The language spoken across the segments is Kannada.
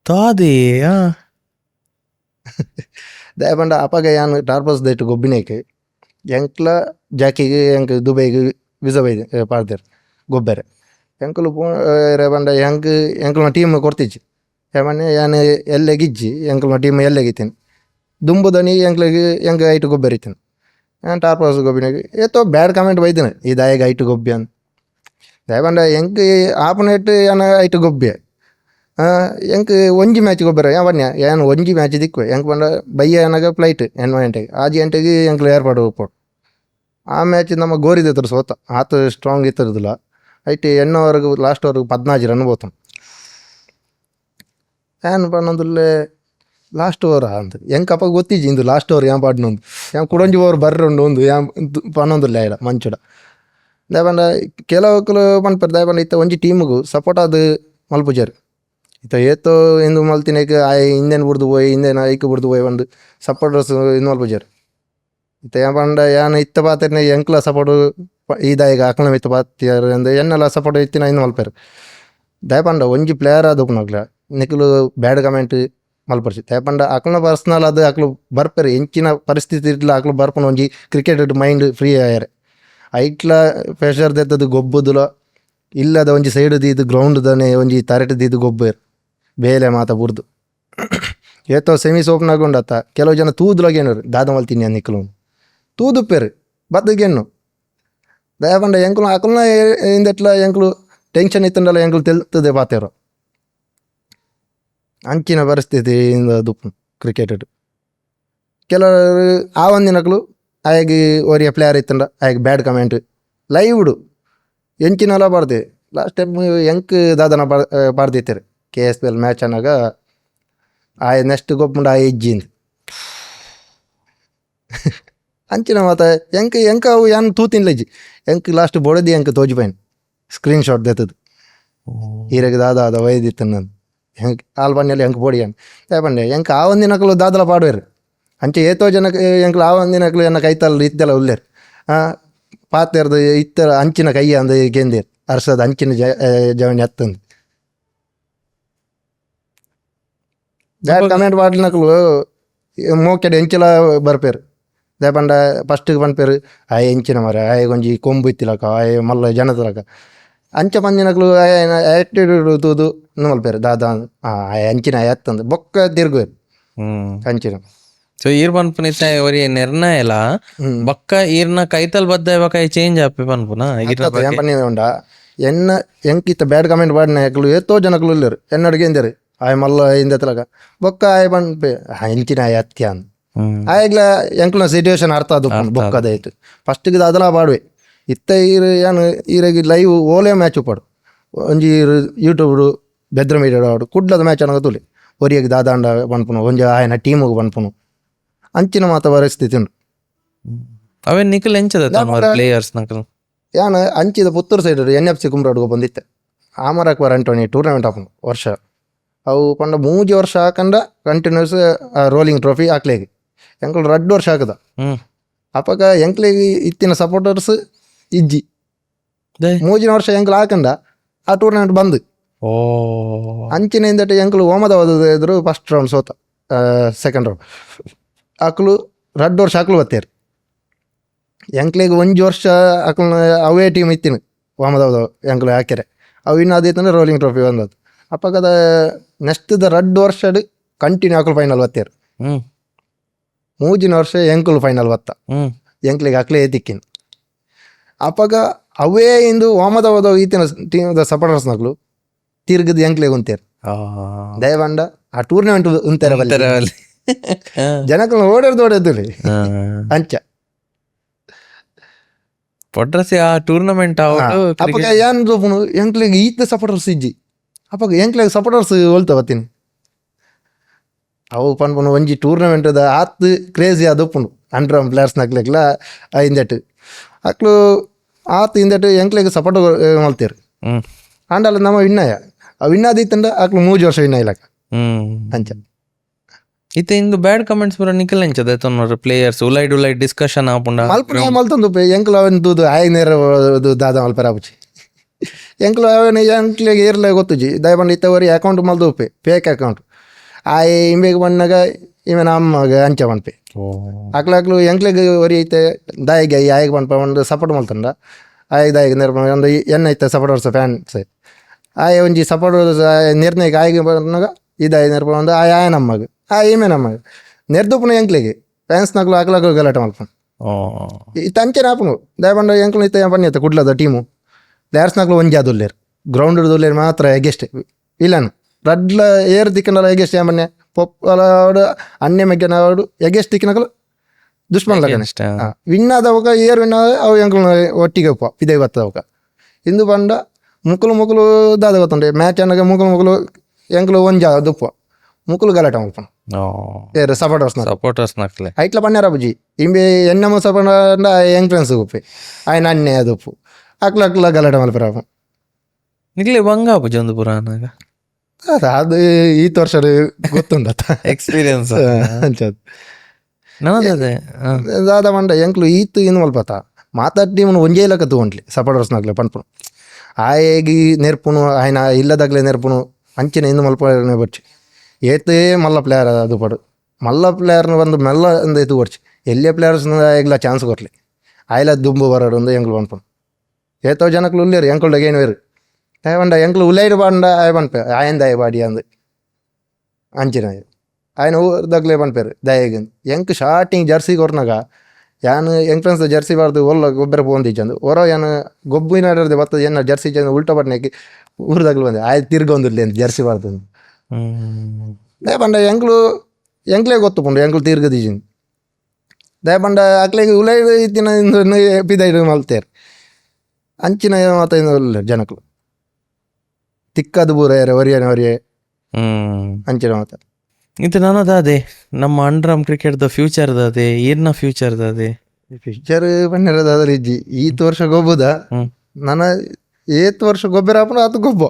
ತಾದಿ ದಯಪಂಡ ಅಪಗ ಯಾನ್ ಟಾರ್ಪಸ್ ದೈಟ್ ಗೊಬ್ಬಿನೇಕೆ ಎಂಕ್ಲ ಜಾಕಿಗೆ ಎಂಕ್ ದುಬೈಗೆ ವಿಸಾ ಬೈದೆ ಪಾಡ್ದೇರು ಗೊಬ್ಬರ ಎಂಕುಲು ರೇಪಂಡ ಎಂಕಲ್ನ ಟೀಮ್ ಕೊರ್ತಿಜ್ಜಿ ಏಮನ್ನೆ ಯಾನ್ ಎಲ್ಲೆಗಿಜ್ಜಿ ಎಂಕಲ್ನ ಟೀಮ್ ಎಲ್ಲೆಗಿತ್ತೀನಿ ದುಂಬುದನಿ ಎಂಕ್ ಐಟ್ ಗೊಬ್ಬರ ಇತ್ತೀನಿ ನಾನು ಟಾರ್ಪಸ್ ಗೊಬ್ಬಿನೇಗೆ ಏತೋ ಬ್ಯಾಡ್ ಕಮೆಂಟ್ ಬೈದಿನ ಈ ದಾಯಗ ಐಟ್ ಗೊಬ್ಬಿ ಅಂತ ದಯಪಂಡ ಎಂಕ್ ಆಪನೇಟ್ ಯಾನ ಐಟ್ ಗೊಬ್ಬೆ ಎಂಕ್ ಒಂಜಿ ಮ್ಯಾಚ್ ಗೊಬ್ಬರ ಯಾವನ್ಯ ಏನು ಒಂಜಿ ಮ್ಯಾಚ್ ದಿಕ್ಕು ಎಂಕ್ ಬಂಡ ಬಯ್ಯ ಏನಾಗ ಫ್ಲೈಟ್ 8 ಗಂಟೆಗೆ 6 ಗಂಟೆಗೆ ಎಂಕ್ಲು ಏರ್ಪಾಡು ಹೋಗ್ಬೋದು ಆ ಮ್ಯಾಚ್ ನಮ್ಮ ಗೋರಿದತ್ರ ಸೋತ ಆತ ಸ್ಟ್ರಾಂಗ್ ಇತ್ತಿರದಿಲ್ಲ ಐಟಿ ಎಣ್ಣವರೆಗೂ ಲಾಸ್ಟ್ವರೆಗೂ 14 ರನ್ పోతాం ಏನು ಪನ್ನೊಂದುಲ್ಲೆ ಲಾಸ್ಟ್ ಓವರ್ ಅಂತ ಎಂಕಪ್ಪ ಗೊತ್ತಿಜ್ಜಿ ಇಂದು ಲಾಸ್ಟ್ ಓವರ್ ಏನು ಪಾಡ್ನೊಂದು ಏನು ಕುಡೊಂಜಿ ಓವರ್ ಬರ್ರುಂಡು ಒಂದು ಏನು ಪನ್ನೊಂದುಲ್ಲೆ ಆಯ್ಡ ಮಂಚುಡ ದಯಪಂಡ ಕೆಲವಕ್ಕಲು ಪನ್ಪರ್ ದಯಪಂಡ ಇತ್ತ ಒಂಜಿ ಟೀಮ್ಗೂ ಸಪೋರ್ಟ್ ಅದು ಮಲ್ಪುಜಾರು ಇತ್ತ ಏತೋ ಇಂದು ಮಲ್ತಿನೇಕ ಇಂದೇನು ಬಿಡ್ದು ಹೋಯ್ ಇಂದೇನು ಐಕ್ ಬಿಡ್ದು ಹೋಯ್ ಒಂದು ಸಪೋರ್ಟರ್ಸ್ ಇಂದು ಮಲ್ಪುಜಾರು ಇತ್ತ ಏನು ಪಂಡ ಏನು ಇತ್ತ ಪಾತ್ರನೆ ಎಂಕ್ಲ ಸಪೋರ್ಟ್ ಈಗ ಅಕ್ಲ ಇತ್ತ ಪಾತಿಯಾರು ಅಂದ ಎನ್ನೆಲ್ಲ ಸಪೋರ್ಟ್ ಇತ್ತಿನ ಇನ್ನು ಮಲ್ಪಾರು ದಯಪಂಡ ಒಂಜಿ ಪ್ಲೇಯರ್ ಆದಪ್ಪನಾಗ್ಲ ನಿಖಲು ಬ್ಯಾಡ್ ಕಮೆಂಟ್ ಮಲ್ಪರ್ಸಿ ದಯಪಂಡ ಅಕ್ಲ ಪರ್ಸ್ನಲ್ ಅದು ಅಕ್ಲು ಬರ್ಪರು ಎಂಚಿನ ಪರಿಸ್ಥಿತಿ ಇರ್ಲ ಅಕ್ಲು ಬರ್ಪನ ಒಂಜಿ ಕ್ರಿಕೆಟ್ ಮೈಂಡ್ ಫ್ರೀ ಆಯಾರೆ ಐಟ್ಲ ಪ್ರೆಷರ್ ದೆತ್ತದು ಗೊಬ್ಬುದುಲ ಇಲ್ಲದ ಒಂಜಿ ಸೈಡ್ ದೀದು ಗ್ರೌಂಡ್ ದನೆ ಒಂಜಿ ತರೆಟ್ ದೀದು ಗೊಬ್ಬರು ಬೇಲೆ ಮಾತ ಬುರ್ದು ಏತೋ ಸೆಮೀಸ್ ಓಪನ್ ಆಗೊಂಡತ್ತ ಕೆಲವು ಜನ ತೂದುಲಾಗೇನರು ದಾದ ಮಲ್ತೀನಿ ನಿಕ್ಕಲು ತೂದುಪ್ಪೇರು ಬದ್ದಗೆನ್ನು ದಯಪಂಡ ಎಂಕ್ಲು ಅಕ್ಲನ ಇಂದೆಟ್ಲ ಎಂಕ್ಲು ಟೆನ್ಷನ್ ಇತ್ತಂಡಲ್ಲ ಎಂಕ್ಲು ತೆಲ್ತದೆ ಪಾತೇರು ಅಂಚಿನ ಪರಿಸ್ಥಿತಿ ಇಂದ ದುಪ್ಪು ಕ್ರಿಕೆಟ್ ಕೆಲವರು ಆ ಒಂದಿನಕ್ಲು ಆಯಗಿ ಓರಿಯ ಪ್ಲೇಯರ್ ಇತ್ತಂಡ ಆಯಗೆ ಬ್ಯಾಡ್ ಕಮೆಂಟ್ ಲೈವ್ಡು ಎಂಚಿನೆಲ್ಲ ಬಾರ್ದೆ ಲಾಸ್ಟ್ ಟೈಮ್ ಎಂಕ್ ದಾದನ ಬಾರ್ದಿತ್ತಾರೆ KSPL ಮ್ಯಾಚ್ ಅನ್ನಾಗ ಆಯ ನೆಕ್ಸ್ಟ್ ಗೊಬ್ಬಂಡು ಆಯ ಇಜ್ಜಿಂದ ಅಂಚಿನ ಮಾತ ಎಂಕ ಅವು ಏನು ತೂತಿನ್ಲ ಇಜ್ಜಿ ಎಂಕ್ ಲಾಸ್ಟ್ ಬೊಡದಿ ಎಂಕ್ ತೋಜಿಪೈನ್ ಸ್ಕ್ರೀನ್ ಶಾಟ್ ದೆತ್ತದು ಈರೆಗೆ ದಾದ ವೈದಿತ್ತು ನಾನು ಹೆಂಗೆ ಆಲ್ ಬಣ್ಣಲ್ಲಿ ಎಂಕ್ ಬೋಡಿ ಅಂತ ಯಾಪಂಡೆ ಎಂಕ್ ಆ ಒಂದಿನಕಲು ದಾದಲ ಪಾಡುವೇರು ಅಂಚೆ ಏತೋ ಜನಕ್ಕೆ ಎಂಕ್ಲು ಆ ಒಂದಿನಕಲು ಎನ್ನ ಕೈತಲ್ಲ ಇತ್ತೆಲ್ಲ ಉಲ್ಲೇರು ಪಾತೆರ್ದು ಇತ್ತರ ಅಂಚಿನ ಕೈಯ ಅಂದ ಗೆಂದೇರು ಅರ್ಸದ ಅಂಚಿನ ಜವಣಿ ಹತ್ತಂದು ಬ್ಯಾಡ್ ಕಮೆಂಟ್ ಮಾಡ್ಲಿನಕಲು ಮೋಕೆಡ್ ಎಂಚಿಲ ಬರ್ಪೇರು ದಯಪಂಡ ಫಸ್ಟಿಗೆ ಪನ್ಪೇರು ಆಯ ಎಂಚಿನ ಮರ ಆಯ ಒಂಜಿ ಕೊಂಬು ಇತ್ತಿಲಕ ಆಯ ಮಲ್ಲ ಜನದಲಕ ಅಂಚ ಪಂಜಿನಕ್ಲು ಆ್ಯಟಿಟ್ಯೂಡ್ ತೂದು ಮಲ್ಪೇರು ದಾದ ಆಯ ಅಂಚಿನ ಆಯ ಹತ್ತಂದು ಬೊಕ್ಕ ತಿರ್ಗುವೇರು ಅಂಚಿನ ಸೊ ಈರ್ ಪನ್ಪುನಿತ್ತ ಒರಿ ನಿರ್ಣಯಲ ಬಕ್ಕ ಈರ್ನ ಕೈತಲ್ ಬದ್ದ ಕೈ ಚೇಂಜ್ ಆಪಿ ಪನ್ಪುನ ಏನ್ ಪನ್ನಿ ಉಂಡ ಎನ್ನ ಎಂಕಿತ್ತ ಬ್ಯಾಡ್ ಕಮೆಂಟ್ ಮಾಡಿನ ಯಾಕಲು ಏತೋ ಜನಕಲು ಇಲ್ಲರು ಎನ್ನಡಿಗೆ ಎಂದೇರು ಆಯ ಮಲ್ಲ ಹಿಂದೆತ್ತಲಕ ಬೊಕ್ಕ ಆಯ ಪನ್ಪೆ ಎಂಚಿನ ಆಯ ಹತ್ಯ ಅಂದ್ ಆಯ್ಲ ಎಂಕ್ಲ ಸಿಚುವೇಶನ್ ಅರ್ಥ ಅದು ಬೊಕ್ಕದಾಯ್ತು ಫಸ್ಟಿಗೆ ಅದೆಲ್ಲ ಪಾಡುವೆ ಇತ್ತ ಏನು ಈರಾಗಿ ಲೈವ್ ಓಲೆ ಮ್ಯಾಚ್ ಪಾಡು ಒಂಜಿ ಯೂಟ್ಯೂಬ್ ಬೆದ್ರ ಮೀಡಿಯಾ ಆಡು ಕುಡ್ಲದ ಮ್ಯಾಚ್ ಅನ್ನೋ ತುಲಿ ಒರಿಯಾಗಿ ದಾದಾಂಡ ಪನ್ಪುನು ಒಂಜಿ ಆಯನ ಟೀಮಿಗೆ ಪನ್ಪುನು ಅಂಚಿನ ಮಾತ ಪರಿಸ್ಥಿತಿ ಉಂಡು ಅವೇ ನಿಖಲ್ ಎಂಚದ ಪ್ಲೇಯರ್ಸ್ ನಕಲ್ ಯಾನ ಅಂಚಿದ ಪುತ್ತೂರು ಸೈಡ್ NFC ಕುಮ್ರಾಡ್ಗೋ ಬಂದಿತ್ತೆ ಆಮರಕ್ ವಾರಂಟೋನಿ ಟೂರ್ನಮೆಂಟ್ ಹಾಪನು ವರ್ಷ ಅವು ಪಂಡ 3 ವರ್ಷ ಹಾಕಂಡ ಕಂಟಿನ್ಯೂಸ್ ರೋಲಿಂಗ್ ಟ್ರೋಫಿ ಹಾಕ್ಲೇಗೆ ಎಂಕ್ಲು 2 ವರ್ಷ ಹಾಕದ ಅಪಗ ಎಂಕ್ಲಿಗೆ ಇತ್ತಿನ ಸಪೋರ್ಟರ್ಸ್ ಇಜ್ಜಿ 3 ವರ್ಷ ಎಂಕ್ಲು ಹಾಕಂಡ ಆ ಟೂರ್ನಮೆಂಟ್ ಬಂದು ಅಂಚಿನ ಹಿಂದಟ್ಟು ಎಂಕ್ಲು ಓಮದ ಎದುರು ಫಸ್ಟ್ ರೌಂಡ್ ಸೋತ ಸೆಕೆಂಡ್ ರೌಂಡ್ ಅಕ್ಲು 2 ವರ್ಷ ಹಾಕ್ಲು ಬತ್ತೇರು ಎಂಕ್ಲಿಗೆ 1 ವರ್ಷ ಅಕ್ಲು ಅವೇ ಟೀಮ್ ಇತ್ತಿನ ಓಮದ ಎಂಕ್ಲು ಹಾಕ್ಯಾರೆ ಅವು ಇನ್ನಾದೈತಂದ್ರೆ ರೋಲಿಂಗ್ ಟ್ರೋಫಿ ಬಂದದ್ದು ಅಪ್ಪಗದ ನೆಕ್ಸ್ಟ್ 2 ವರ್ಷ ಕಂಟಿನ್ಯೂ ಅಕ್ಲು ಫೈನಲ್ ಬತ್ತೇರು 3 ವರ್ಷ ಎಂಕ್ಲು ಫೈನಲ್ ಬತ್ತ ಎಂಕ್ಲಿಗೆ ಅಕ್ಲೆ ತಿಕ್ಕಿನ ಅಪ್ಪಗ ಅವೇ ಇಂದು ಓಮದ ಹೋದ ಈತಿನ ಟೀಮ್ದ ಸಪೋರ್ಟರ್ಸ್ ನಕ್ಲು ತಿರ್ಗದ ಎಂಕ್ಲಿಗೆ ಉಂತೇರು ದಯವಂಡ ಆ ಟೂರ್ನಮೆಂಟ್ ಉಂತಾರೆ ಜನಕಲ್ನ ಓಡಾಡ್ದು ಅಂಚ ಪೊಡ್ರಸಿ ಆ ಟೂರ್ನಮೆಂಟ್ ಅಪ್ಪಗ ಏನ್ ಎಂಕ್ಲಿಗೆ ಈತ ಸಪೋರ್ಟರ್ಸ್ ಇಜ್ಜಿ ಅಪ್ಪಗ ಎಂಕ್ಲಿಗೆ ಸಪೋರ್ಟರ್ಸ್ ಹೋಲ್ತಾವತ್ತೀನಿ ಅವು ಪನ್ಪುನು ಒಂಜಿ ಟೂರ್ನಮೆಂಟ್ ಆತ್ ಕ್ರೇಜಿ ಅದಪ್ಪುಂಡು ಅಂಡ್ರಮ್ ಪ್ಲೇಯರ್ಸ್ ನಕ್ಲೆಗ್ಲ ಹಿಂದೆಟ್ಟು ಅಕ್ಲು ಆತ್ ಹಿಂದೆಟ್ಟು ಎಂಕ್ಲಿಗೆ ಸಪೋರ್ಟ್ ಮಲ್ತೇರು ಆಂಡಲ್ಲ ನಮ್ಮ ವಿನ್ನಯ ಆ ವಿನ್ನಾದಿತ್ತಂಡ ಅಕ್ಲು 3 ವರ್ಷ ವಿನ್ನ ಇಲ್ಲಕ ಅಂಚ ಇತ್ತೆ ಇಂದು ಬ್ಯಾಡ್ ಕಮೆಂಟ್ಸ್ ಬರೋ ನಿಖಲ್ ಎಂಚದ ತೊನ್ನೋರು ಪ್ಲೇಯರ್ಸ್ ಉಲೈಡ್ ಡಿಸ್ಕಷನ್ ಆಪುಂಡ ಮಲ್ತಂದು ಎಂಕ್ಲು ಅವನ್ ಆಯ್ ನೇರ ದಾದ ಮಲ್ಪರ ಆಪುಜಿ ಎಂಕ್ಲು ಅವನ ಎಂಕ್ಲಿಗೆ ಏರ್ಲೆ ಗೊತ್ತುಜಿ ದಯಪಂಡ ಇತ್ತವರಿ ಅಕೌಂಟ್ ಮಲ್ದು ಫೇಕ್ ಅಕೌಂಟ್ ಆ ಇಂಬೇಗ ಬಂದಾಗ ಇವ ನಮ್ಮಗ ಅಂಚೆ ಪನ್ಪೆ ಅಕ್ಲಾಕ್ಲು ಎಂಕ್ಲೆಗ್ ಒರಿ ಐತೆ ದಾಯಿಗೆ ಆಯ್ಗೆ ಪನ್ಪ ಒಂದು ಸಪೋರ್ಟ್ ಮಾಡ್ತಂಡ ಆಯ್ಗೆ ದಾಯಿಗೆ ನೆರಪ ಒಂದು ಎಣ್ಣೆ ಐತೆ ಸಪೋರ್ಟ್ ಹೊಡ್ಸ ಫ್ಯಾನ್ಸ್ ಆಯ್ ಒಂಜಿ ಸಪೋರ್ಟ್ ನಿರ್ಣಯಕ್ಕೆ ಆಯ್ಗೆ ಬಂದಾಗ ಇದಾಯಿ ನೆರಪ ಒಂದು ಆಯ ನಮ್ಮಗ ಈಮೆ ನಮ್ಮಗ ನೆರ್ದುಪುನ ಎಂಕ್ಲೆಗೆ ಫ್ಯಾನ್ಸ್ನಾಗ್ಲು ಅಕ್ಲಾಗ್ಲು ಗಲಾಟೆ ಮಲ್ಪನು ಇತ್ತು ಅಂಚೆನ ಆಪನು ದಯಪಂಡ ಎಂಕ್ಲು ಇತ್ತ ಪನ್ನಿ ಐತೆ ಕುಡ್ಲದ ಟೀಮು ಪ್ಲೇಯರ್ಸ್ನಾಗ್ಲು ಒಂಜಿ ಅದುಲ್ಲೇರು ಗ್ರೌಂಡ್ ದುಲ್ಲೇರು ಮಾತ್ರ ಎಗೆಷ್ಟೇ ಇಲ್ಲನು ರಡ್ಲ ಏರ್ ದಿಕ್ಕನಲ್ಲ ಎಗೆಷ್ಟೇ ಮೊನ್ನೆ ಪೊಪ್ಪಲವಾಡು ಅನ್ಯ ಮೆಗ್ಗನವಾಡು ಎಗೆಸ್ಟ್ ದಿಕ್ಕಿನಗಳು ದುಶ್ಮನ್ ಲಗನೆ ವಿನ್ ಆದವಾಗ ಏರ್ ವಿನ್ ಆದ ಅವು ಎಂಕ್ಲು ಒಟ್ಟಿಗೆ ಉಪ್ಪ ಇದೇ ಬತ್ತದವಕ ಇಂದು ಬಂಡ ಮುಕ್ಕಲು ದಾದ ಗೊತ್ತುಂಡೆ ಮ್ಯಾಚ್ ಅನ್ನಾಗ ಮುಕ್ಕಲು ಎಂಕ್ಲು ಒಂಜಿ ದುಪ್ಪ ಮುಕ್ಕಲು ಗಲಾಟೆ ಮಲ್ಪನ ಏರು ಸಪೋರ್ಟರ್ಸ್ ನಕ್ಲೆ ಐಟ್ಲ ಪನ್ಯಾರ ಬುಜಿ ಇಂಬೆ ಎನ್ನಮ ಸಪಂಡ ಯಂಗ್ ಫ್ರೆಂಡ್ಸ್ ಉಪ್ಪೆ ಆಯ್ನ ಅನ್ನೆ ಅದುಪ್ಪು ಅಕ್ಲ ಗಲಾಟೆ ಮಲ್ಪರಾಪ ನಿಗ್ಲೆ ಬಂಗಾಪು ಜೊಂದು ಪುರಾಣಾಗ ಅದು ಈ ವರ್ಷ ಗೊತ್ತುಂಡ ಎಕ್ಸ್ಪೀರಿಯನ್ಸ್ ಅಂಚದು ನನ್ನದೇ ದಾದ ಮಂಡ ಎಂಕ್ಲು ಈತು ಇನ್ನು ಮಲ್ಪತ ಮಾತಾಡಿ ಇವನು ಒಂಜೇ ಇಲಕ ತಗೊಂಡ್ಲಿ ಸಪೋರ್ಟರ್ಸ್ನಾಗ್ಲೆ ಪನ್ಪುನು ಆಯೇಗಿ ನೆರ್ಪುನು ಆಯ್ನ ಇಲ್ಲದಾಗ್ಲೇ ನೆರ್ಪುನು ಅಂಚಿನ ಇನ್ನು ಮಲ್ಪ ಬಚ್ಚಿ ಏತೇ ಮಲ್ಲ ಪ್ಲೇಯರ್ ಅದು ಪಡು ಮಲ್ಲ ಪ್ಲೇಯರ್ನ ಒಂದು ಮೆಲ್ಲ ಒಂದು ಇದು ಕೊಡ್ಚಿ ಎಲ್ಲೇ ಪ್ಲೇಯರ್ಸ್ನ ಈಗಲ ಚಾನ್ಸ್ ಕೊಡ್ಲಿ ಆಯ್ಲ ದುಂಬು ಬರೋಡು ಒಂದು ಎಂಕ್ಲು ಪನ್ಪುನು ಏತೋ ಜನಕ್ಲು ಉಲ್ಲೇರು ಎಂಕ್ಲು ಏನು ವೇರು ಬಂಡ ಎಂಕ್ಲು ಉಲ್ಲೈರು ಬಂಡ ಆಯ್ ಪನ್ಪೆ ಆಯನ್ ದಾಯ ಬಾಡಿ ಅಂದು ಅಂಚಿನ ఆయన ఊరిదాకలే పనిపోయారు దయగంది ఎంక్ స్టార్టింగ్ జెర్సీ కొరినాక యాన్ ఎంక్ ఫ్రెండ్స్ జెర్సీ ಬಾರ್ದು ಒಲ್ಲ ಗೊಬ್ಬರ ಫೋನ್ ಇಚ್ಚಂದು ಹೊರ ಏನು ಗೊಬ್ಬಿನ ಬರ್ತದೆ ಏನು ಜರ್ಸಿ ಚಂದ ಉಲ್ಟಾ ಬಟ್ನಾಕಿ ಊರಿದಾಗಲು ಬಂದೆ ಆಯ್ತು ತಿರ್ಗೊಂದಿರ್ಲಿ ಅಂತ ಜರ್ಸಿ ಬಾರ್ದು ದಯಪಂಡ ಎಂಕ್ಲೇ ಗೊತ್ತುಕೊಂಡು ಎಂಕ್ಲು ತಿರ್ಗದೀಜಿಂದು ದಯಪಂಡ ಅಕ್ಲೆಗೆ ಉಲೈ ಇತ್ತಿನ ಪಿದೈಡು ಮಲ್ತೇರು ಅಂಚಿನ ಮಾತಾಡಿಲ್ಲ ಜನಕ್ಲು ತಿಕ್ಕದು ಬೂರ ಒರಿಯೇ ಅಂಚಿನ ಮಾತ ಇದು ನನ್ನದಾದೆ ನಮ್ಮ ಅಂಡ್ರಮ್ ಕ್ರಿಕೆಟ್ದ ಫ್ಯೂಚರ್ದಾದೆ ಏರ್ನ ಫ್ಯೂಚರ್ದಾದೆ ಫ್ಯೂಚರ್ ಪನ್ನೆರದಾದ್ರೆ ಇಜ್ಜಿ ಈತ್ ವರ್ಷ ಗೊಬ್ಬುದ ನನ್ನ ಏತ್ ವರ್ಷ ಗೊಬ್ಬರ ಹಾಪನ ಅದು ಗೊಬ್ಬ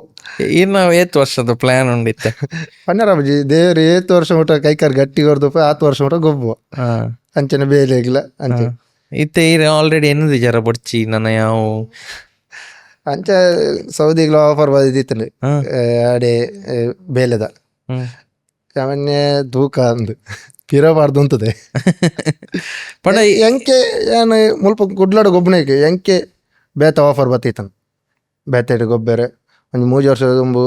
ಏರ್ನ ಏತ್ ವರ್ಷದ ಪ್ಲಾನ್ ಉಂಡಿತ್ತೆ ಪನ್ನೆರ ಬಜ್ಜಿ ದೇವ್ರು ಏತ್ ವರ್ಷ ಊಟ ಕೈಕಾರ್ ಗಟ್ಟಿ ಹೊರದಪ್ಪ 10 ವರ್ಷ ಊಟ ಗೊಬ್ಬ ಅಂಚನೆ ಬೇಲೆ ಆಗಿಲ್ಲ ಅಂಚೆ ಇತ್ತೆ ಈರ ಆಲ್ರೆಡಿ ಎನ್ನದು ಜರ ಬಡ್ಚಿ ನನ್ನ ಯಾವ ಅಂಚ ಸೌದಿಗ್ಲ ಆಫರ್ ಬಂದಿತ್ತು ಅಡೆ ಬೇಲೆದ ಸಾಮಾನ್ಯ ತೂಕ ಅಂದು ಪಿರಬಾರ್ದು ಅಂತದೆ ಪಡ ಎಂಕೆ ಏನು ಮುಲ್ಪ ಗುಡ್ಲಾಡ ಗೊಬ್ಬನೇಕೆ ಎಂಕೆ ಬೇತ ಆಫರ್ ಬತ್ತಿತ್ತನು ಬೇತೆ ಗೊಬ್ಬರ ಒಂದು 3 ವರ್ಷ ತುಂಬು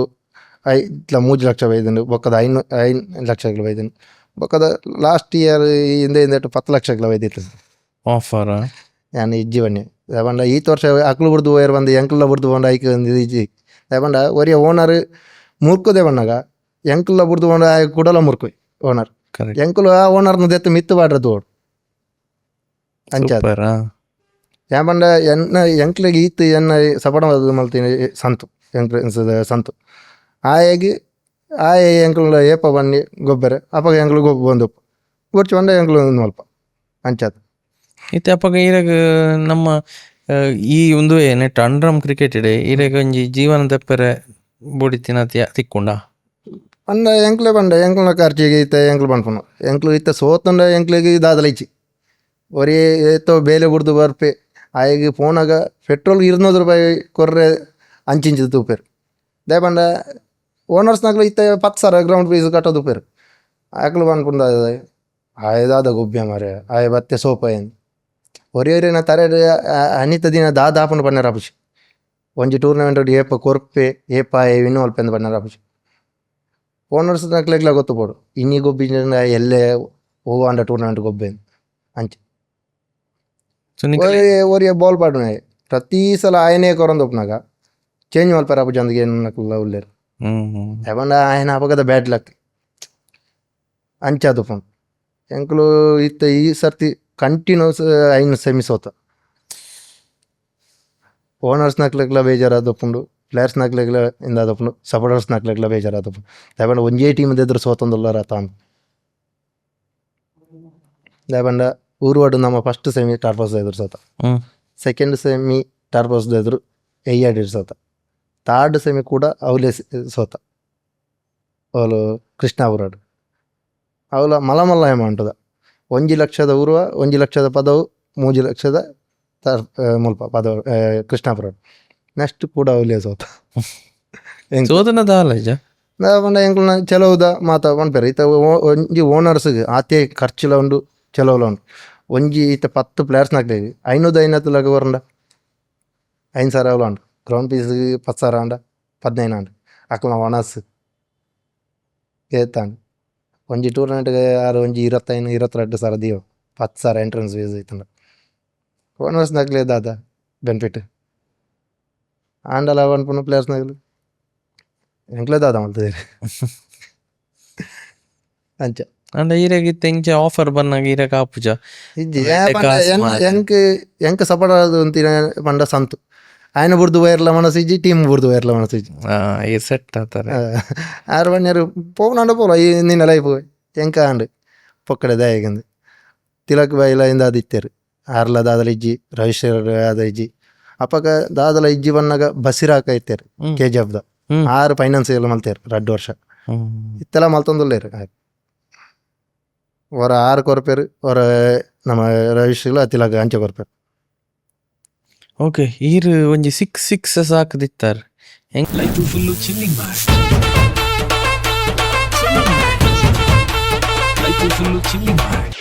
ಇಟ್ಲ 3 ಲಕ್ಷ ಬೈದನು ಬೊಕ್ಕದ 5 ಲಕ್ಷಗಳು ಬೈದನು ಬೊಕ್ಕದ ಲಾಸ್ಟ್ ಇಯರ್ ಹಿಂದೆ 10 ಲಕ್ಷಗಳು ಬೈದಿತ್ತು ಆಫರ್ ನಾನು ಇಜ್ಜಿ ಬನ್ನಿ ಯಾವಂಡ ಈ ವರ್ಷ ಅಕ್ಲು ಬಿಡ್ದು ಏರ್ ಬಂದು ಎಂಕ್ಲ ಬಿಡ್ದು ಬಂದು ಐಕ್ ಇಜ್ಜಿ ಯಾವಂಡ ಒರಿಯ ಓನರ್ ಮುರ್ಕುದೇ ಬಣ್ಣಾಗ ಎಂಕ್ಲ ಬಿಡ್ದು ಬಂದು ಕುಡಲ ಮುರ್ಕೊಯ್ ಓನರ್ ಎಂಕುಲು ಆ ಓನರ್ನ ದೆತ್ತು ಮಿತ್ತು ಬಾಡ್ರದು ಓಡು ಅಂಚಾದ ಯಾವಂಡ ಎಂಕ್ಲಿಗೆ ಈತ್ ಎನ್ನ ಸಪಡ ಮಲ್ತೀನಿ ಸಂತು ಸಂತು ಆಯಾಗಿ ಆಯ ಎಂಕ್ಲ ಏಪ ಬನ್ನಿ ಗೊಬ್ಬರ ಅಪ್ಪಾಗ ಎಂಕ್ಲು ಗೊಬ್ಬ ಬಂದು ಗೊರ್ಚು ಬಂದ ಎಂಕ್ಲು ಮಲ್ಪ ಅಂಚಾದ ಇತ್ತೆ ಅಪ್ಪಾಗ ಈರಾಗ ನಮ್ಮ ಈ ಒಂದು ನೆಟ್ ಅಂಡ್ರಮ್ ಕ್ರಿಕೆಟ್ ಇಡೆ ಈರಾಗ ಒಂಜಿ ಜೀವನ ದಪ್ಪರೆ ಬೊಡಿತಿನ ತಿಕ್ಕೊಂಡ ಅಂಡ ಎಂಕ್ಲೆ ಬಂಡ ಎಂಕ್ಲ ಖರ್ಚಿಗೆ ಇತ್ತ ಎಂಕ್ಲು ಪನ್ಪುನು ಎಂಕ್ಲು ಇತ್ತ ಸೋತಂಡ ಎಂಕ್ಲಿಗೆ ದಾದಲ ಇಚ್ಚಿ ಒರೇ ಏತೋ ಬೇಲೆ ಬಿಡ್ದು ಬರ್ಪೆ ಆಯಿಗೆ ಫೋನಾಗ ಪೆಟ್ರೋಲ್ 200 ರೂಪಾಯಿ ಕೊರ್ರೆ ಅಂಚಿಂಚು ತೂಪೇರು ದಯಪಂಡ ಓನರ್ಸ್ನಾಗ್ಲು ಇತ್ತ 10,000 ಗ್ರೌಂಡ್ ಫೀಸ್ ಕಟ್ಟೋದು ಉಪೇರು ಆಕ್ಲು ಪನ್ಪುಂಡ ಆಯ್ದಾದ ಗೊಬ್ಬೆ ಮಾರೆ ಆಯ ಬತ್ತೆ ಸೋಪ ಏನು ಒರೇ ನಾ ತರೆ ಅನಿತ ದಿನ ದಾದಾಪನ ಪನ್ನರ ಆಪುಜಿ ಒಂಜಿ ಟೂರ್ನಮೆಂಟ್ ಏಪ ಕೊರ್ಪೆ ಏಪ ವಿನ್ನು ಅಲ್ಪ ಎಂದು ಪನ್ನರ ಆಪುಜಿ ಓನರ್ಸ್ ನಕ್ಲೆಗ್ಲ ಗೊತ್ತು ಪೋಡು ಇನ್ನಿ ಗೊಬ್ಬಿ ಎಲ್ಲೇ ಹೋಗೋ ಅಂಡ ಟೂರ್ನಮೆಂಟ್ ಗೊಬ್ಬೆ ಅಂಚೆ ಒರಿಯ ಬಾಲ್ ಪಾಡು ಪ್ರತಿ ಸಲ ఆయనే ಕೊರಂದೊಪ್ನಾಗ ಚೇಂಜ್ ಮಲ್ಪಾರ ಆಪುಜಿ ಅಂದಿಗೆ ಏನಕ್ಲ ಉಲ್ಲೇರು ಯಾವಂಡ ఆయన ಅಪಗದ ಬ್ಯಾಡ್ ಲಕ್ ಅಂಚಾದು ಫೋನ್ ಎಂಕ್ಲು ಇತ್ತ ಈ ಸರ್ತಿ ಕಂಟಿನ್ಯೂಸ್ 5 ಸೆಮಿ ಸೋತ ಓನರ್ಸ್ ನಕ್ಲೆಗ್ಲ ಬೇಜಾರಾದಪ್ಪುಂಡು ಪ್ಲೇಯರ್ಸ್ ನಕ್ಲೆಗ್ಲ ಇಂದಾದಪ್ಪುಂಡು ಸಪೋರ್ಟರ್ಸ್ ನಕ್ಲೆಗ್ಲ ಬೇಜಾರಾದಪ್ಪುಂಡು ದಯಪಂಡ ಒಂಜೇ ಟೀಮ್ ಎದುರು ಸೋತೊಂದುಲ್ಲಾರ ತಾನು ದಯಪಂಡ ಊರುವಾಡು ನಮ್ಮ ಫಸ್ಟ್ ಸೆಮಿ ಟಾರ್ಪೋಸ್ ಎದುರು ಸೋತ ಸೆಕೆಂಡ್ ಸೆಮಿ ಟಾರ್ಪೋಸ್ ಎದುರು ಎಯ್ಯಾಡಿ ಸೋತ ಥರ್ಡ್ ಸೆಮಿ ಕೂಡ ಅವಲೇ ಸೋತ ಅವಳು ಕೃಷ್ಣಾಪುರಾಡು ಅವಳ ಮಲ್ಲ ಅಮೌಂಟದ 1 ಲಕ್ಷದ ಊರುವ 1 ಲಕ್ಷದ ಪದವು 3 ಲಕ್ಷದ ಮುಲ್ಪ ಪದವು ಕೃಷ್ಣಾಪುರ ನೆಕ್ಸ್ಟ್ ಕೂಡ ಅವಲೇ ಸೋತ ಸೋತನದ ಅಲ್ಲ ಪಂಡ ಎಂಕ್ಲ ಕೆಲವುದ ಮಾತ ಪನ್ಪೆರ್ ಈತ ಒಂಜಿ ಓನರ್ಸ್ಗ್ ಆತೆ ಖರ್ಚುಲ ಉಂಡು ಕೆಲವುಲ ಉಂಡು. ಒಂಜಿ ಈತ 10 ಪ್ಲೇಯರ್ಸ್ ನಾಕ್ಲೆಗ್ 500 ಬರಂಡ 5,000 ಅವಲ ಉಂಡು. ಗ್ರೌಂಡ್ ಫೀಸ್ 10,000 ಅಂಡ 15 ಅಂಡ ಅಕ್ಲ ಒಣಸ್ ಏತಾಂಡ್ ಒಂಜಿ ಟೂರ್ನಮೆಂಟ್ಗೆ ಆರು ಒಂಜಿ 25-22,000 ದೀವ 10,000 ಎಂಟ್ರೆನ್ಸ್ ಫೀಸ್ ಐತಂಡ ಓನರ್ಸ್ ನಾಕ್ಲೆ ದಾದ ಬೆನಿಫಿಟ್ ಆಂಡಲ ಪನ್ಪುನ ಪ್ಲೇಯರ್ಸ್ ನಾಗ್ಲು ಎಂಕ್ಲೆ ದಾದ ಮಲ್ತದೇರಿ ಅಂಚ ಅಂಡ ಈರೆಗ್ ತೆಂಚ ಆಫರ್ ಬನ್ನಾಗ ಈರೆಗ್ ಆಪುಜ ಇಜ್ಜಿ ವೆಂಡೆ ಕಾಸ್ ಮಾತ. ಎಂಕ್ ಸಪೋರ್ಟ್ ಆದು ಅಂತಿನ ಪಂಡ ಸಂತು ಆಯ್ನ ಬುರ್ದು ವೈರ್ಲ ಮನಸ್ಸಿಜ್ಜಿ ಟೀಮ್ ಬುರ್ದು ವೈರ್ಲ ಮನಸ್ಸಿಜ್ಜಿ ಈ ಸೆಟ್ ಆತಾರೆ. ಆರು ಬಣ್ಯರು ಪೋನಾಂಡ ಪೋಲ ಈ ನಿನ್ನ ಲೈಫ್ ಎಂಕ ಆಂಡ್ ಪೊಕ್ಕಡೆ ದಯಗಂದು ತಿಲಕ್ ಬೈಲ ಇಂದ ಆದಿತ್ಯರು ಆರ್ಲ ದಾದಲ ಇಜ್ಜಿ ರವಿಶೇರ್ ಆದ ಇಜ್ಜಿ ಅಪ್ಪಗ ದಾದಲ ಇಜ್ಜಿ ಬನ್ನಾಗ ಬಸಿರಾಕ ಇತ್ತೇರು ಹ್ಮ್. KGF the hmm. 6 ಫೈನಾನ್ಸ್ ಎಲ್ಲ ಮಲ್ತೇರು 2 ವರ್ಷ ಹ್ಮ್. ಇತ್ತೆಲ್ಲ ಮಲ್ತೊಂದುಲ್ಲೇರು ಹೊರ 6 ಕೊರ್ಪೇರು ಹೊರ ನಮ್ಮ ರವಿಶ್ರೀಲ ತಿಲಕ ಅಂಚೆ ಕೊರ್ಪೇರು ಓಕೆ ಈರ್ ಒಂಜಿ 6 ಸಾಕದಿತ್ತಾರ್ ಹೆಂಗ್ ಲೈಫ್ ಫುಲ್ಲು ಚಿಲ್ಲಿಂಗ್ ಮಾಡಿ ಲೈಫ್ ಫುಲ್ಲು ಚಿಲ್ಲಿಂಗ್ ಮಾಡಿ